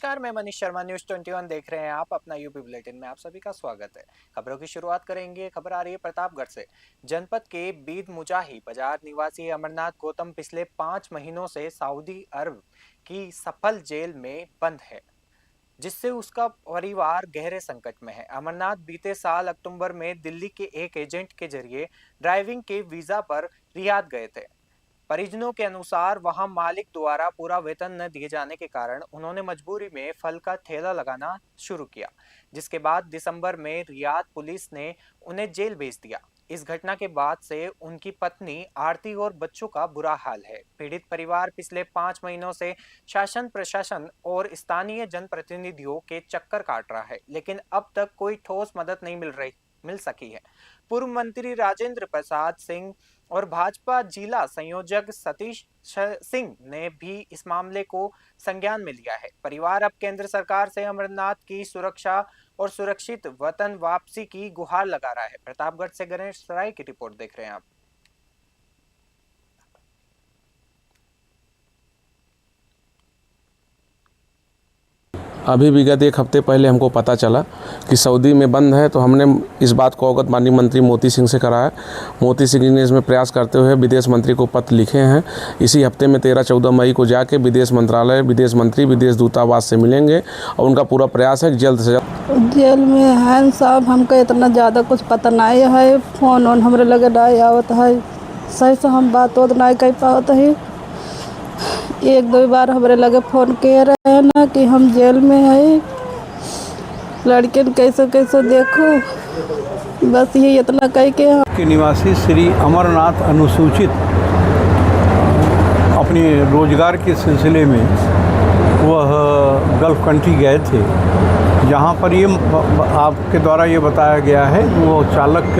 नमस्कार, मैं मनीष शर्मा। न्यूज़ 21 देख रहे हैं आप। अपना यूपी बुलेटिन में आप सभी का स्वागत है। खबरों की शुरुआत करेंगे। खबर आ रही है प्रतापगढ़ से। जनपद के बीद मुजाही बाजार निवासी अमरनाथ गौतम पिछले 5 महीनों से सऊदी अरब की सफल जेल में बंद है, जिससे उसका परिवार गहरे संकट में है। अमरनाथ बीते साल अक्टूबर में दिल्ली के एक एजेंट के जरिए ड्राइविंग के वीजा पर रियाद गए थे। परिजनों के अनुसार वहां मालिक द्वारा पूरा वेतन न दिए जाने के कारण उन्होंने मजबूरी में फल का ठेला लगाना शुरू किया, जिसके बाद दिसंबर में रियाद पुलिस ने उन्हें जेल भेज दिया। इस घटना के बाद से उनकी पत्नी आरती और बच्चों का बुरा हाल है। पीड़ित परिवार पिछले 5 महीनों से शासन प्रशासन और स्थानीय जनप्रतिनिधियों के चक्कर काट रहा है, लेकिन अब तक कोई ठोस मदद नहीं मिल सकी है। पूर्व मंत्री राजेंद्र प्रसाद सिंह और भाजपा जिला संयोजक सतीश सिंह ने भी इस मामले को संज्ञान में लिया है। परिवार अब केंद्र सरकार से अमरनाथ की सुरक्षा और सुरक्षित वतन वापसी की गुहार लगा रहा है। प्रतापगढ़ से गणेश सराय की रिपोर्ट देख रहे हैं आप। अभी विगत एक हफ्ते पहले हमको पता चला कि सऊदी में बंद है, तो हमने इस बात को अवगत माननीय मंत्री मोती सिंह से कराया। मोती सिंह ने इसमें प्रयास करते हुए विदेश मंत्री को पत्र लिखे हैं। इसी हफ्ते में 13-14 मई को जाके विदेश मंत्रालय, विदेश मंत्री, विदेश दूतावास से मिलेंगे और उनका पूरा प्रयास है कि जल्द से जल्द। जेल में है साहब, हमको इतना ज़्यादा कुछ पता नहीं है। फोन हमरे लगे नहीं आवत है, सही से हम बात नहीं कर पावत है। एक दो बार हमारे लगे फ़ोन कह रहे हैं ना कि हम जेल में है, लड़के कैसे कैसे देखो, बस ये इतना कह के निवासी श्री अमरनाथ अनुसूचित अपने रोजगार के सिलसिले में वह गल्फ कंट्री गए थे, जहाँ पर ये आपके द्वारा ये बताया गया है वो चालक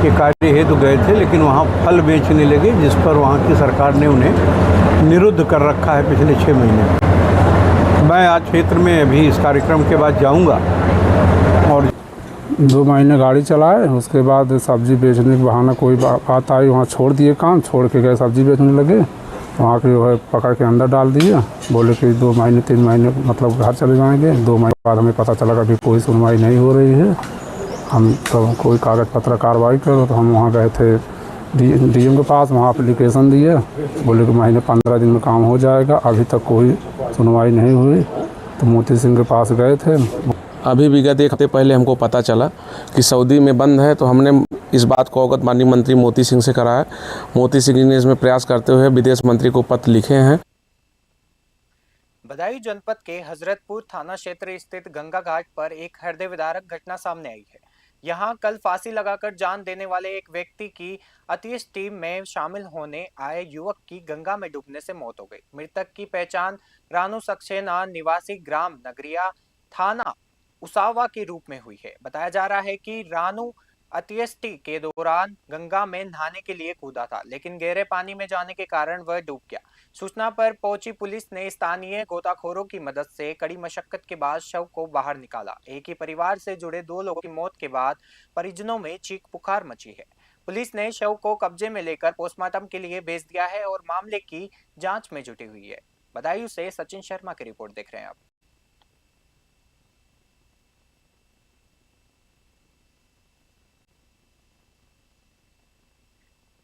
के कार्य हेतु गए थे, लेकिन वहाँ फल बेचने लगे, जिस पर वहाँ की सरकार ने उन्हें निरुद्ध कर रखा है पिछले 6 महीने। मैं आज क्षेत्र में अभी इस कार्यक्रम के बाद जाऊंगा और 2 महीने गाड़ी चलाए, उसके बाद सब्ज़ी बेचने के बहाना कोई बात आई, वहाँ छोड़ दिए काम, छोड़ के गए सब्ज़ी बेचने लगे। वहाँ के जो है पकड़ के अंदर डाल दिया, बोले कि 2 महीने 3 महीने मतलब घर चले जाएंगे। 2 महीने बाद हमें पता चला कि अभी कोई सुनवाई नहीं हो रही है। हम तो कोई कागज़ पत्र कार्रवाई करो, तो हम वहाँ गए थे डीएम के पास, वहाँ एप्लीकेशन दिए, बोले कि महीने 15 दिन में काम हो जाएगा। अभी तक कोई सुनवाई नहीं हुई, तो मोती सिंह के पास गए थे। अभी विगत एक हफ्ते पहले हमको पता चला कि सऊदी में बंद है, तो हमने इस बात को अवगत माननीय मंत्री मोती सिंह से कराया। मोती सिंह ने इसमें प्रयास करते हुए विदेश मंत्री को पत्र लिखे हैं। बदायूं जनपद के हजरतपुर थाना क्षेत्र स्थित गंगा घाट पर एक हृदय विदारक घटना सामने आई है। यहां कल फांसी लगाकर जान देने वाले एक व्यक्ति की अतीश टीम में शामिल होने आए युवक की गंगा में डूबने से मौत हो गई। मृतक की पहचान रानू सक्सेना निवासी ग्राम नगरिया थाना उसावा के रूप में हुई है। बताया जा रहा है कि रानू अंत्येष्टि के दौरान गंगा में नहाने के लिए कूदा था, लेकिन गहरे पानी में जाने के कारण वह डूब गया। सूचना पर पहुंची पुलिस ने स्थानीय गोताखोरों की मदद से कड़ी मशक्कत के बाद शव को बाहर निकाला। एक ही परिवार से जुड़े 2 लोगों की मौत के बाद परिजनों में चीख पुकार मची है। पुलिस ने शव को कब्जे में लेकर पोस्टमार्टम के लिए भेज दिया है और मामले की जांच में जुटी हुई है। बदायूं से सचिन शर्मा की रिपोर्ट देख रहे हैं आप।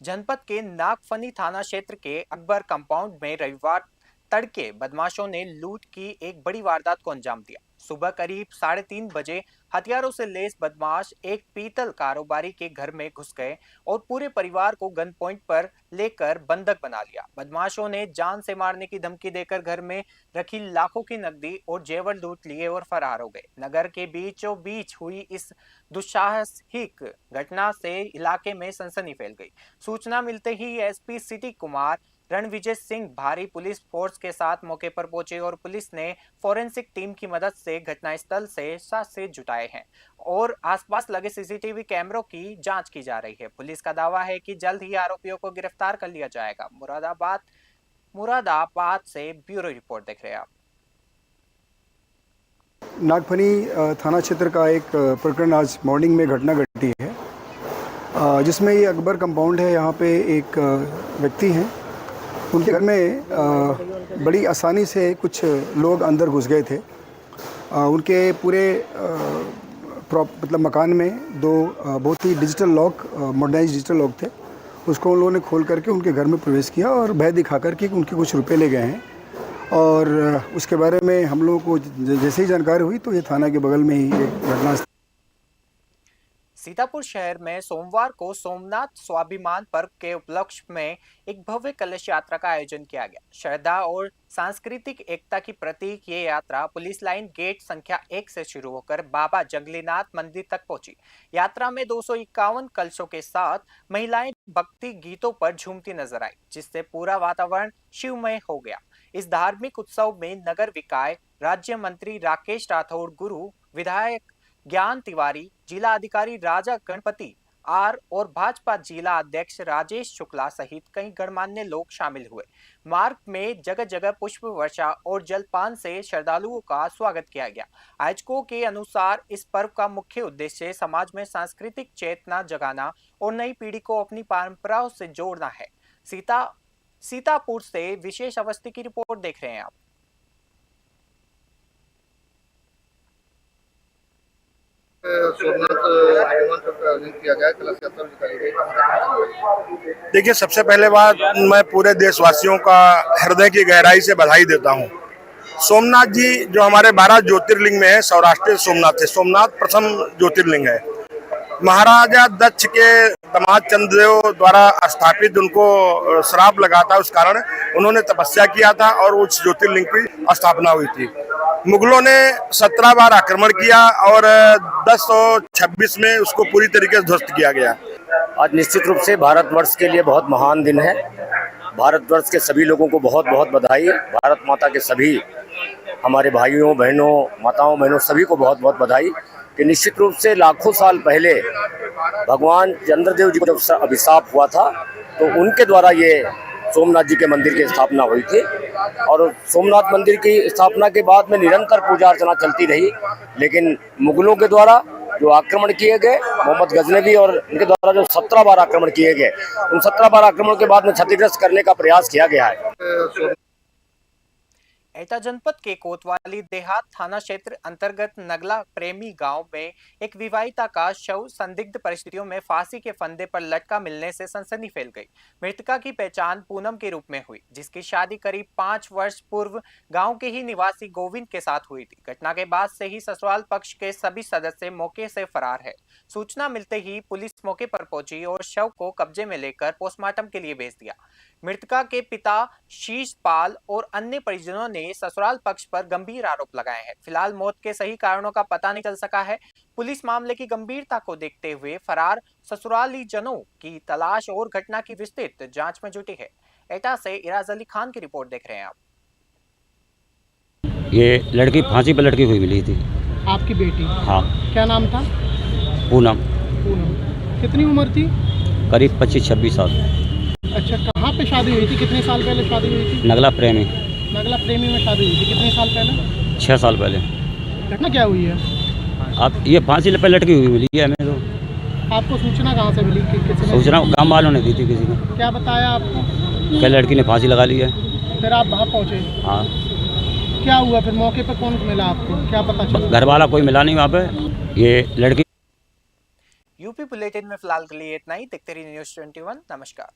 जनपद के नागफनी थाना क्षेत्र के अकबर कंपाउंड में रविवार तड़के बदमाशों ने लूट की एक बड़ी वारदात को अंजाम दिया। सुबह करीब 3:30 बजे हथियारों से लैस बदमाश एक पीतल कारोबारी के घर में घुस गए और पूरे परिवार को गन पॉइंट पर लेकर बंधक बना लिया। बदमाशों ने जान से मारने की धमकी देकर घर में रखी लाखों की नकदी और जेवर लूट लिए और फरार हो गए। नगर के बीचों बीच हुई इस दुस्साहसिक घटना से इलाके में सनसनी फैल गई। सूचना मिलते ही एसपी सिटी कुमार रणविजय सिंह भारी पुलिस फोर्स के साथ मौके पर पहुंचे और पुलिस ने फोरेंसिक टीम की मदद से घटनास्थल से साक्ष्य जुटाए हैं और आसपास लगे सीसीटीवी कैमरों की जांच की जा रही है। पुलिस का दावा है कि जल्द ही आरोपियों को गिरफ्तार कर लिया जाएगा। मुरादाबाद से ब्यूरो रिपोर्ट देख रहे हैं आप। नागफनी थाना क्षेत्र का एक प्रकरण आज मॉर्निंग में घटना घटी है, जिसमें ये अकबर कंपाउंड है। यहाँ पे एक व्यक्ति हैं, उनके घर में बड़ी आसानी से कुछ लोग अंदर घुस गए थे उनके पूरे मतलब मकान में दो बहुत ही digital lock, modernize digital lock थे। उसको उन लोगों ने खोल करके उनके घर में प्रवेश किया और भय दिखा करके उनके कुछ रुपए ले गए हैं। और उसके बारे में हम लोगों को जैसे ही जानकारी हुई तो ये थाना के बगल में ही एक घटना। सीतापुर शहर में सोमवार को सोमनाथ स्वाभिमान पर्व के उपलक्ष्य में एक भव्य कलश यात्रा का आयोजन किया गया। श्रद्धा और सांस्कृतिक एकता की प्रतीक ये यात्रा पुलिस लाइन गेट संख्या 1 से शुरू होकर बाबा जंगलीनाथ मंदिर तक पहुंची। यात्रा में 251 कलशों के साथ महिलाएं भक्ति गीतों पर झूमती नजर आई, जिससे पूरा वातावरण शिवमय हो गया। इस धार्मिक उत्सव में नगर विकाय राज्य मंत्री राकेश राठौड़, गुरु विधायक ज्ञान तिवारी, जिला अधिकारी राजा गणपति आर और भाजपा जिला अध्यक्ष राजेश शुक्ला सहित कई गणमान्य लोग शामिल हुए। मार्ग में जगह जगह पुष्प वर्षा और जलपान से श्रद्धालुओं का स्वागत किया गया। आयोजकों के अनुसार इस पर्व का मुख्य उद्देश्य समाज में सांस्कृतिक चेतना जगाना और नई पीढ़ी को अपनी परंपराओं से जोड़ना है। सीतापुर से विशेष अवस्थी की रिपोर्ट देख रहे हैं आप। देखिए, सबसे पहले बात मैं पूरे देशवासियों का हृदय की गहराई से बधाई देता हूं। सोमनाथ जी जो हमारे 12 ज्योतिर्लिंग में है, सौराष्ट्र सोमनाथ है। सोमनाथ प्रथम ज्योतिर्लिंग है। महाराजा दक्ष के दामाद चंद्रदेव द्वारा स्थापित उनको श्राप लगा था, उस कारण उन्होंने तपस्या किया था और उस ज्योतिर्लिंग की स्थापना हुई थी। मुगलों ने 17 बार आक्रमण किया और 1026 में उसको पूरी तरीके से ध्वस्त किया गया। आज निश्चित रूप से भारतवर्ष के लिए बहुत महान दिन है। भारतवर्ष के सभी लोगों को बहुत बहुत बधाई। भारत माता के सभी हमारे भाइयों बहनों, माताओं बहनों सभी को बहुत बहुत बधाई कि निश्चित रूप से लाखों साल पहले भगवान चंद्रदेव जी को जब अभिशाप हुआ था तो उनके द्वारा ये सोमनाथ जी के मंदिर की स्थापना हुई थी। और सोमनाथ मंदिर की स्थापना के बाद में निरंतर पूजा अर्चना चलती रही, लेकिन मुगलों के द्वारा जो आक्रमण किए गए, मोहम्मद गजनवी और इनके द्वारा जो 17 बार आक्रमण किए गए, उन 17 बार आक्रमण के बाद में क्षतिग्रस्त करने का प्रयास किया गया है। एटा जनपद के कोतवाली देहात थाना क्षेत्र अंतर्गत नगला प्रेमी गांव में एक विवाहिता का शव संदिग्ध परिस्थितियों में फांसी के फंदे पर लटका मिलने से सनसनी फैल गई। मृतका की पहचान पूनम के रूप में हुई, जिसकी शादी करीब 5 वर्ष पूर्व गांव के ही निवासी गोविंद के साथ हुई थी। घटना के बाद से ही ससुराल पक्ष के सभी सदस्य मौके से फरार है। सूचना मिलते ही पुलिस मौके पर पहुंची और शव को कब्जे में लेकर पोस्टमार्टम के लिए भेज दिया। मृतका के पिता शीश पाल और अन्य परिजनों ने ससुराल पक्ष पर गंभीर आरोप लगाए हैं। फिलहाल मौत के सही कारणों का पता नहीं चल सका है। पुलिस मामले की गंभीरता को देखते हुए फरार ससुराली जनों की तलाश और घटना की विस्तृत जांच में जुटी है। एटा से इराज अली खान की रिपोर्ट देख रहे हैं आप। ये लड़की फांसी पर लटकी हुई मिली थी। आपकी बेटी? हाँ। क्या नाम था? पूनम। पूनम। कितनी उम्र थी? करीब 25-26 साल। अच्छा, कहाँ पे शादी हुई थी? कितने साल पहले शादी हुई थी? नगला प्रेमी। नगला प्रेमी में शादी हुई थी। कितने साल पहले? 6 साल पहले। घटना क्या हुई है? अब ये फांसी पर लटकी हुई मिली है हमें। तो आपको सूचना कहाँ से मिली? किसी ने? सूचना गाँव वालों ने दी थी किसी ने। क्या बताया आपको? क्या लड़की ने फांसी लगा ली है। फिर आप वहाँ पहुँचे? हाँ। क्या हुआ फिर? मौके पर कौन मिला आपको? क्या पता चला? घर वाला कोई मिला नहीं वहाँ पे। ये लड़की। यूपी बुलेटिन में फिलहाल के लिए इतना ही। देखते रहिए न्यूज़ 21। नमस्कार।